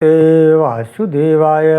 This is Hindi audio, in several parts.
वासुदेवाय।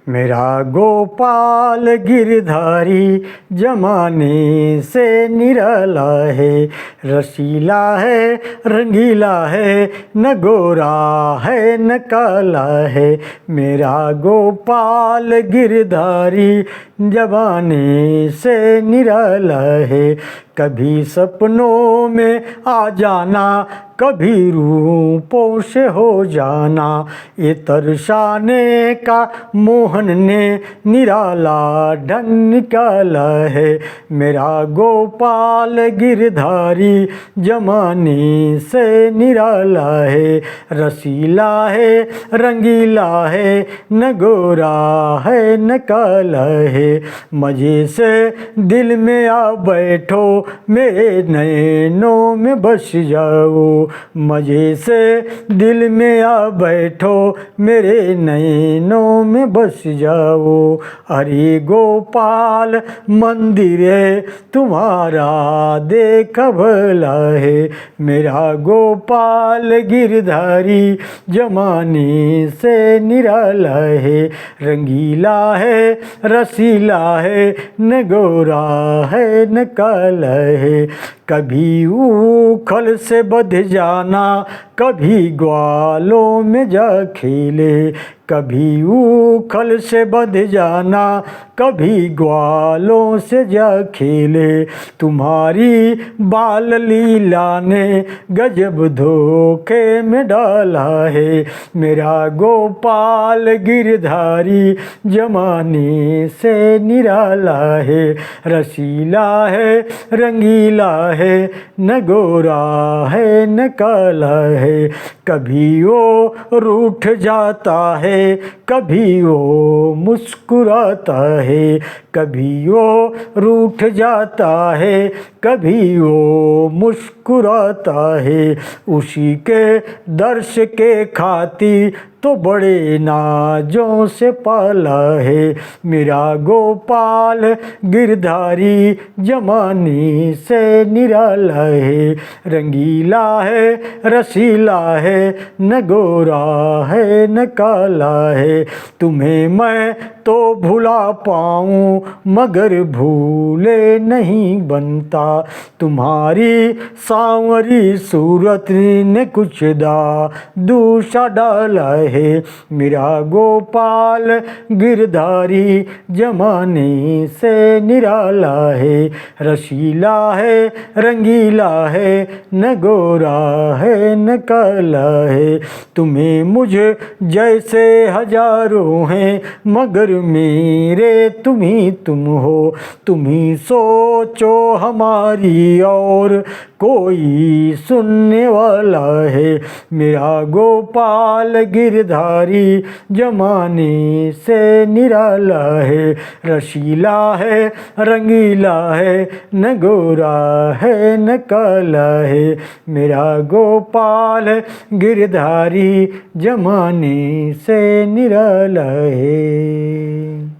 मेरा गोपाल गिरधारी जमाने से निराला है, रसीला है रंगीला है, न गोरा है न काला है। मेरा गोपाल गिरधारी जमाने से निराला है। कभी सपनों में आ जाना, कभी रूपों से हो जाना, ये तरसाने का मोहन ने निराला ढंग निकाला है। मेरा गोपाल गिरधारी जमाने से निराला है, रसीला है रंगीला है, न गोरा है न काला है। मजे से दिल में आ बैठो, मेरे नैनों में बस जाओ। मजे से दिल में आ बैठो, मेरे नैनों में बस जाओ। अरे गोपाल मंदिर है तुम्हारा देख भला है। मेरा गोपाल गिरधारी जमाने से निराला है, रंगीला है रसीला है, न गोरा है न काला है। कभी उखल से बंध जाना, कभी ग्वालों में जा खेले। कभी उखल से बंध जाना, कभी ग्वालों से जा खेले। तुम्हारी बाल लीला ने गजब धोखे में डाला है। मेरा गोपाल गिरधारी जमाने से निराला है, रसीला है रंगीला है, न गोरा है न काला है। कभी वो रूठ जाता है, कभी वो मुस्कुराता है। कभी वो रूठ जाता है, कभी वो मुस्कुराता है। उसी के दर्श के खातिर तो बड़े नाजों से पाला है। मेरा गोपाल गिरधारी जमाने से निराला है, रंगीला है रसीला है, न गोरा है न काला है। तुम्हें मैं तो भुला पाऊँ, मगर भूले नहीं बनता। तुम्हारी सांवरी सूरत ने कुछ दूसरा डाला है। मेरा गोपाल गिरधारी जमाने से निराला है, रसीला है रंगीला है, न गोरा है न काला है। तुम्हें मुझ जैसे हजारों हैं, मगर मेरे तुम ही तुम हो। तुम ही सोचो हमारी और कोई सुनने वाला है। मेरा गोपाल गिरधारी जमाने से निराला है, रसीला है रंगीला है, न गोरा है न काला है। मेरा गोपाल गिरधारी जमाने से निराला है।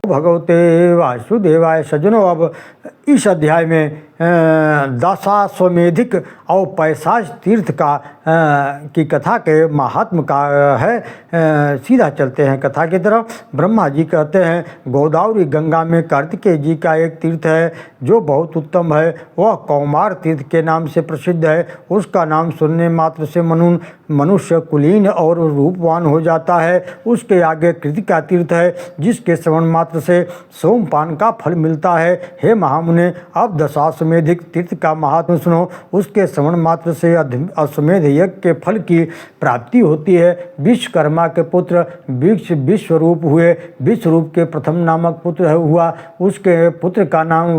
भगवते वासुदेवाय। सज्जनों, अब इस अध्याय में दशाश्वमेधिक और पैशाच तीर्थ का की कथा के महात्म का है। सीधा चलते हैं कथा की तरफ। ब्रह्मा जी कहते हैं, गोदावरी गंगा में कार्तिकेय जी का एक तीर्थ है जो बहुत उत्तम है। वह कौमार तीर्थ के नाम से प्रसिद्ध है। उसका नाम सुनने मात्र से मनुष्य कुलीन और रूपवान हो जाता है। उसके आगे कृतिका तीर्थ है, जिसके श्रवण मात्र से सोमपान का फल मिलता है। हे महामुने, अब दशाश्वमेधिक तीर्थ का महात्म सुनो। उसके श्रवण मात्र से अश्वमेध यज्ञ के फल की प्राप्ति होती है। विश्वकर्मा के पुत्र विश्वरूप हुए। विश्वरूप के प्रथम नामक पुत्र हुआ। उसके पुत्र का नाम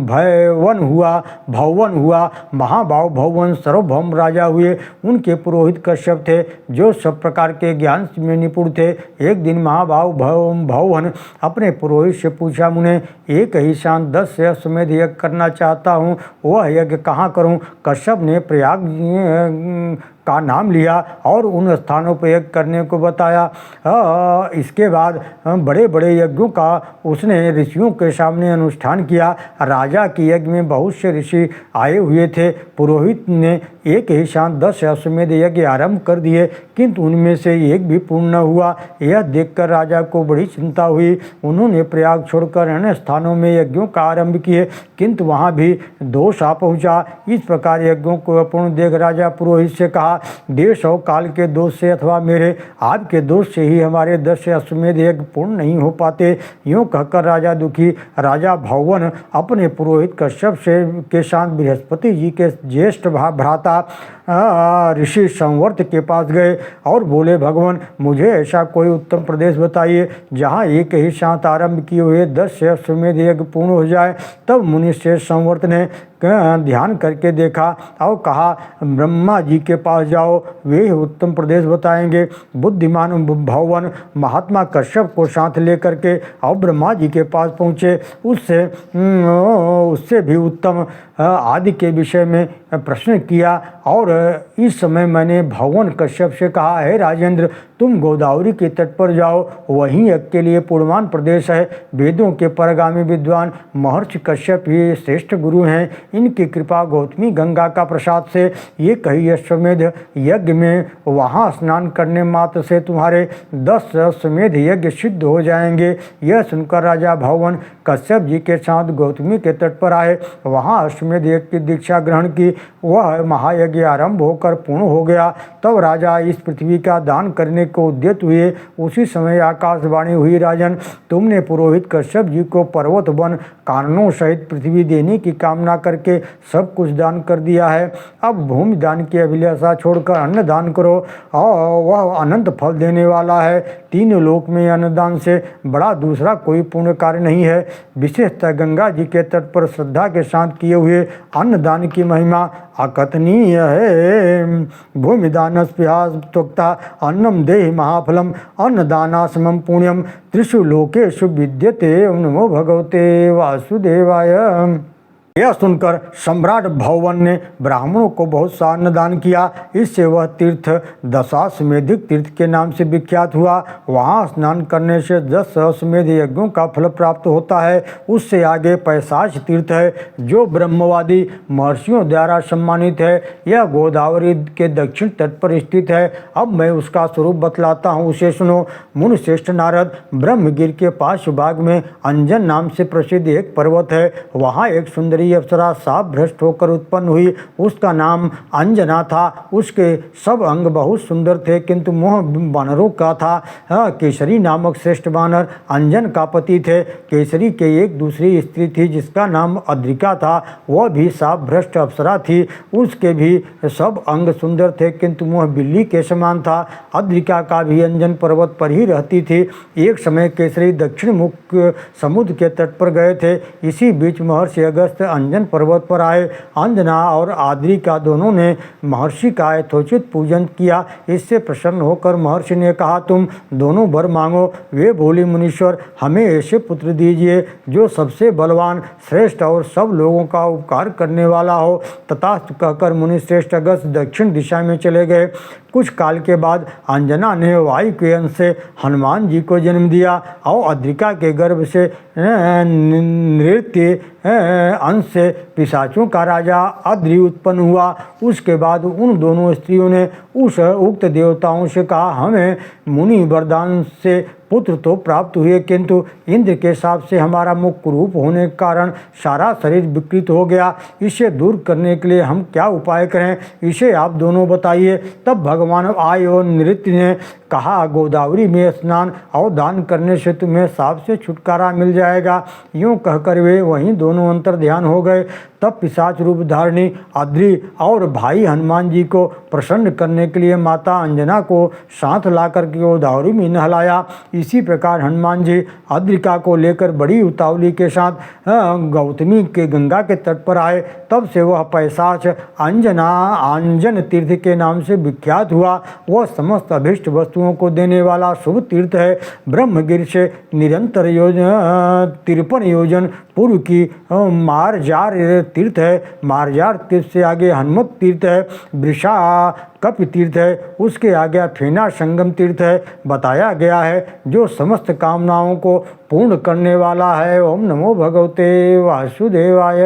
भयवन हुआ। महाभाव भवन सार्वभौम राजा हुए। उनके पुरोहित कश्यप थे, जो सब प्रकार के ज्ञान में निपुण थे। एक दिन महाभाव भवन अपने पुरोहित से पूछा, मुने, एक ही शांत 10 से अश्वमेध यज्ञ करना चाहता हूँ, वह यज्ञ कहाँ करूँ? कश्यप ने का नाम लिया और उन स्थानों पर यज्ञ करने को बताया। इसके बाद बड़े बड़े यज्ञों का उसने ऋषियों के सामने अनुष्ठान किया। राजा के यज्ञ में बहुत से ऋषि आए हुए थे। पुरोहित ने एक ही साथ 10 अश्वमेध यज्ञ आरंभ कर दिए, किंतु उनमें से एक भी पूर्ण न हुआ। यह देखकर राजा को बड़ी चिंता हुई। उन्होंने प्रयाग छोड़कर अन्य स्थानों में यज्ञों का आरंभ किए, किंतु वहाँ भी दोष आ पहुँचा। इस प्रकार यज्ञों को अपूर्ण देख राजा पुरोहित से कहा, देश और काल के दोष से अथवा मेरे आपके दोष से ही हमारे 10 अश्वमेध यज्ञ पूर्ण नहीं हो पाते। यूँ कहकर राजा दुखी। राजा भवन अपने पुरोहित कश्यप से के साथ बृहस्पति जी के ज्येष्ठ भ्राता ऋषि संवर्त के पास गए और बोले, भगवान मुझे ऐसा कोई उत्तम प्रदेश बताइए जहाँ एक ही साथ आरंभ किए हुए 10 अश्वमेध यज्ञ पूर्ण हो जाए। तब मुनि श्रेष्ठ संवर्त ने ध्यान करके देखा और कहा, ब्रह्मा जी के पास जाओ, वे ही उत्तम प्रदेश बताएंगे। बुद्धिमान भवन महात्मा कश्यप को साथ लेकर के और ब्रह्मा जी के पास पहुँचे। उससे भी उत्तम आदि के विषय में प्रश्न किया और इस समय मैंने भगवान कश्यप से कहा, है राजेंद्र, तुम गोदावरी के तट पर जाओ, वहीं यज्ञ के लिए पूर्वान प्रदेश है। वेदों के परगामी विद्वान महर्षि कश्यप ही श्रेष्ठ गुरु हैं। इनकी कृपा गौतमी गंगा का प्रसाद से ये कही अश्वमेध यज्ञ में वहाँ स्नान करने मात्र से तुम्हारे 10 अश्वमेध यज्ञ सिद्ध हो जाएंगे। यह सुनकर राजा भवन कश्यप जी के साथ गौतमी के तट पर आए। वहाँ अश्वमेध यज्ञ की दीक्षा ग्रहण की। वह महायज्ञ आरंभ होकर पूर्ण हो गया। तब राजा इस पृथ्वी का दान करने को उद्यत हुए। उसी समय आकाशवाणी हुई, राजन, तुमने पुरोहित कश्यप जी को पर्वत वन काननों सहित पृथ्वी देने की कामना करके सब कुछ दान कर दिया है। अब भूमि दान की अभिलाषा छोड़कर अन्न दान करो और वह अनंत फल देने वाला है। तीनों लोक में अन्नदान से बड़ा दूसरा कोई पुण्य कार्य नहीं है। विशेषतः गंगा जी के तट पर श्रद्धा के साथ किए हुए अन्नदान की महिमा अकथनीय है। भूमिदानस्पृहास्तोक्ता अन्नम देहि महाफलम अन्नदानासमं पुण्यम त्रिषु लोकेषु विद्यते। नमो भगवते वासुदेवाय। यह सुनकर सम्राट भवन ने ब्राह्मणों को बहुत सा अन्नदान किया। इससे वह तीर्थ दशाश्वमेधिक तीर्थ के नाम से विख्यात हुआ। वहाँ स्नान करने से 10 अश्वमेध यज्ञों का फल प्राप्त होता है। उससे आगे पैशाच तीर्थ है, जो ब्रह्मवादी महर्षियों द्वारा सम्मानित है। यह गोदावरी के दक्षिण तट पर स्थित है। अब मैं उसका स्वरूप बतलाता हूँ, उसे सुनो। मुनि श्रेष्ठ नारद, ब्रह्मगिर के पास भाग में अंजन नाम से प्रसिद्ध एक पर्वत है। वहाँ एक सुंदरी अप्सरा साप भ्रष्ट होकर उत्पन्न हुई। उसका नाम अंजना था। उसके सब अंग बहुत सुंदर थे, किंतु मोह वानरों का था। केसरी नामक श्रेष्ठ वानर अंजन का पति थे। केसरी के एक दूसरी स्त्री थी जिसका नाम अद्रिका था। वह भी साप भ्रष्ट अप्सरा थी। उसके भी सब अंग सुंदर थे, किंतु मोह बिल्ली के समान था। अद्रिका का भी अंजन पर्वत पर ही रहती थी। एक समय केसरी दक्षिण मुख समुद्र के तट पर गए थे। इसी बीच महर्षि अगस्त्य अंजन पर्वत पर आए। अंजना और आद्रिका दोनों ने महर्षि का यथोचित पूजन किया। इससे प्रसन्न होकर महर्षि ने कहा, तुम दोनों वर मांगो। वे बोली, मुनीश्वर, हमें ऐसे पुत्र दीजिए जो सबसे बलवान, श्रेष्ठ और सब लोगों का उपकार करने वाला हो। तथास्तु कहकर मुनि श्रेष्ठ अगस्त्य दक्षिण दिशा में चले गए। कुछ काल के बाद अंजना ने वायु के अंश से हनुमान जी को जन्म दिया और अद्रिका के गर्भ से नृत्य अंश से पिशाचों का राजा अद्रि उत्पन्न हुआ। उसके बाद उन दोनों स्त्रियों ने उस उक्त देवताओं से कहा, हमें मुनि वरदान से पुत्र तो प्राप्त हुए, किंतु इंद्र के शाप से हमारा मुख कुरूप होने के कारण सारा शरीर विकृत हो गया। इसे दूर करने के लिए हम क्या उपाय करें, इसे आप दोनों बताइए। तब भगवान आए और नृत्य ने कहा, गोदावरी में स्नान और दान करने से तुम्हें शाप से छुटकारा मिल जाएगा। यूँ कहकर वे वहीं दोनों अंतर ध्यान हो गए। तब पिशाच रूप धारिणी अद्रि और भाई हनुमान जी को प्रसन्न करने के लिए माता अंजना को साथ लाकर के गोदावरी में नहलाया। इसी प्रकार हनुमान जी अद्रिका को लेकर बड़ी उतावली के साथ गौतमी के गंगा के तट पर आए। तब से वह पैशाच अंजन तीर्थ के नाम से विख्यात हुआ। वह समस्त अभिष्ट वस्तुओं को देने वाला शुभ तीर्थ है। ब्रह्मगिर से निरंतर 53 योजन पूर्व की मार्जार तीर्थ है, मार्जार तीर्थ से आगे हनुमत तीर्थ है, वृषा कपि तीर्थ है, उसके आगे फेना संगम तीर्थ है। बताया गया है जो समस्त कामनाओं को पूर्ण करने वाला है। ओम नमो भगवते वासुदेवाय।